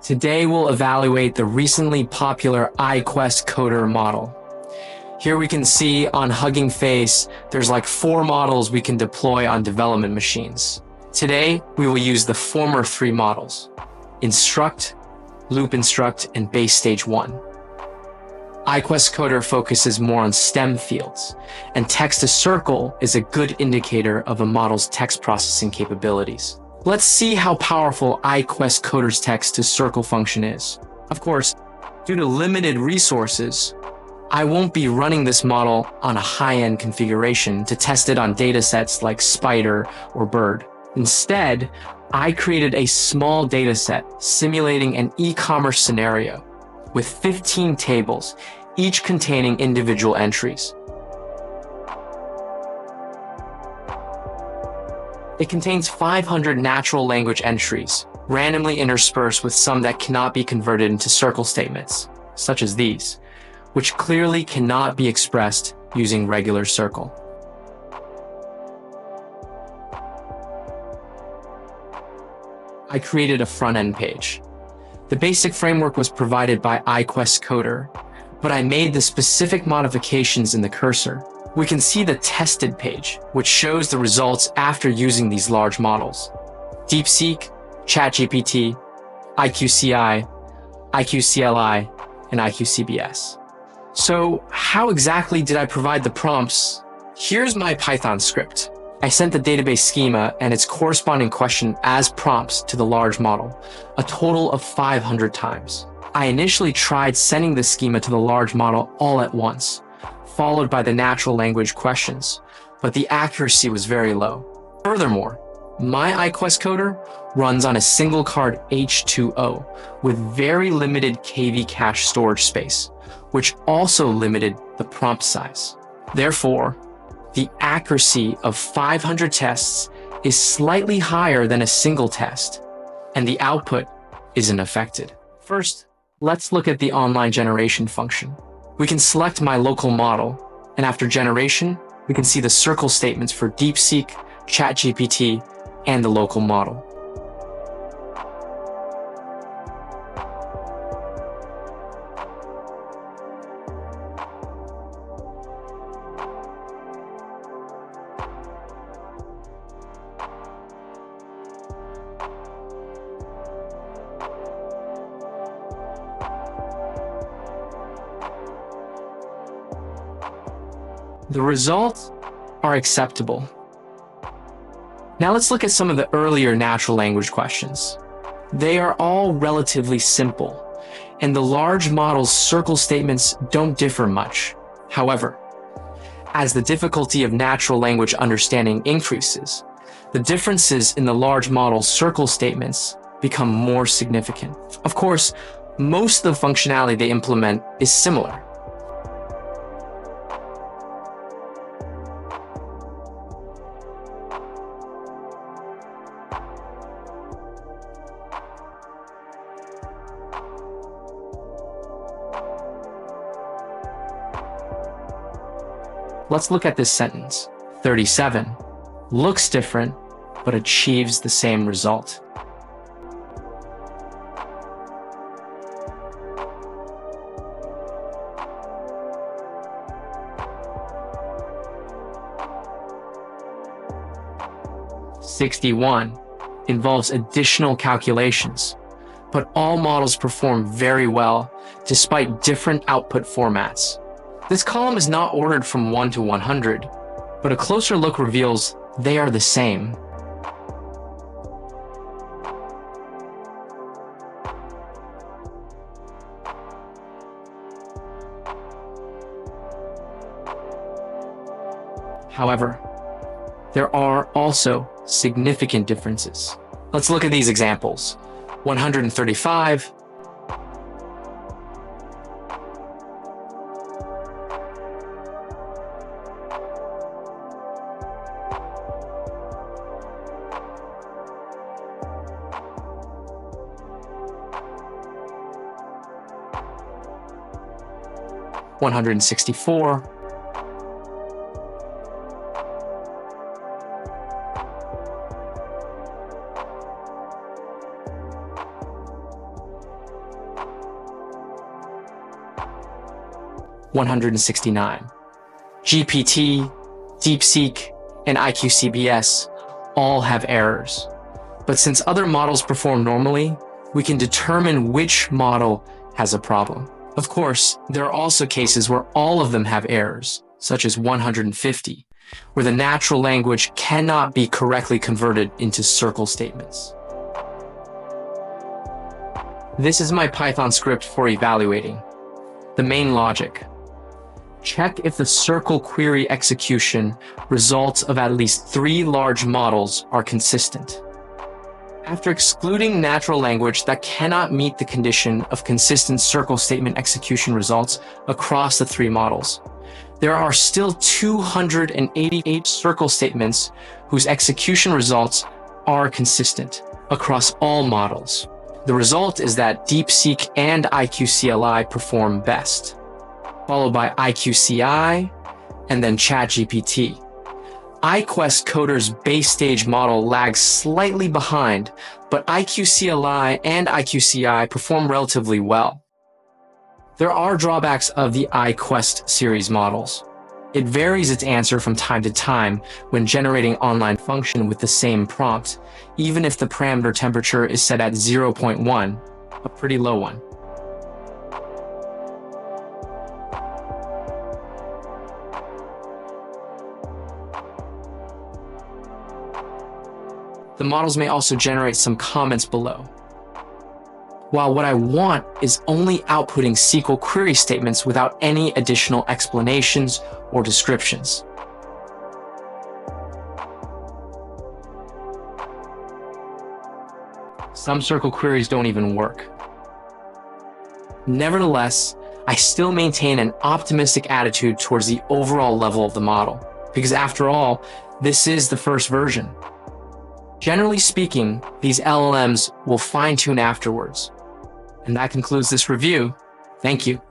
Today we'll evaluate the recently popular Iquest-coder model. Here we can see on Hugging Face, there's like 4 models we can deploy on development machines. Today, we will use the former 3 models: Instruct, Loop Instruct, and Base Stage 1. Iquest-coder focuses more on STEM fields, and Text2sql is a good indicator of a model's text processing capabilities. Let's see how powerful Iquest-coder's Text2sql function is. Of course, due to limited resources, I won't be running this model on a high-end configuration to test it on datasets like Spider or Bird. Instead, I created a small dataset simulating an e-commerce scenario with 15 tables, each containing individual entries. It contains 500 natural language entries, randomly interspersed with some that cannot be converted into circle statements, such as these, which clearly cannot be expressed using regular circle. I created a front-end page. The basic framework was provided by Iquest-coder, but I made the specific modifications in the cursor. We can see the tested page, which shows the results after using these large models: Deepseek, ChatGPT, IQCI, IQCLI, and IQCBS. So how exactly did I provide the prompts? Here's my Python script. I sent the database schema and its corresponding question as prompts to the large model, a total of 500 times. I initially tried sending the schema to the large model all at once, followed by the natural language questions, but the accuracy was very low. Furthermore, my Iquest-coder runs on a single card H2O with very limited KV cache storage space, which also limited the prompt size. Therefore, the accuracy of 500 tests is slightly higher than a single test, and the output isn't affected. First, let's look at the online generation function. We can select my local model, and after generation, we can see the circle statements for Deepseek, ChatGPT, and the local model. The results are acceptable. Now let's look at some of the earlier natural language questions. They are all relatively simple, and the large model's circle statements don't differ much. However, as the difficulty of natural language understanding increases, the differences in the large model's circle statements become more significant. Of course, most of the functionality they implement is similar. Let's look at this sentence. 37 looks different, but achieves the same result. "61 involves additional calculations, but all models perform very well despite different output formats." This column is not ordered from 1 to 100, but a closer look reveals they are the same. However, there are also significant differences. Let's look at these examples. 135, $164, 169. GPT, Deepseek, and IQCBS all have errors. But since other models perform normally, we can determine which model has a problem. Of course, there are also cases where all of them have errors, such as 150, where the natural language cannot be correctly converted into circle statements. This is my Python script for evaluating. The main logic. Check if the circle query execution results of at least 3 large models are consistent. After excluding natural language that cannot meet the condition of consistent circle statement execution results across the 3 models, there are still 288 circle statements whose execution results are consistent across all models. The result is that Deepseek and IQCLI perform best, followed by IQCI and then ChatGPT. Iquest-coder's base stage model lags slightly behind, but IQCLI and IQCI perform relatively well. There are drawbacks of the Iquest series models. It varies its answer from time to time when generating online function with the same prompt, even if the parameter temperature is set at 0.1, a pretty low one. The models may also generate some comments below. While what I want is only outputting SQL query statements without any additional explanations or descriptions. Some circle queries don't even work. Nevertheless, I still maintain an optimistic attitude towards the overall level of the model, because after all, this is the first version. Generally speaking, these LLMs will fine-tune afterwards. And that concludes this review. Thank you.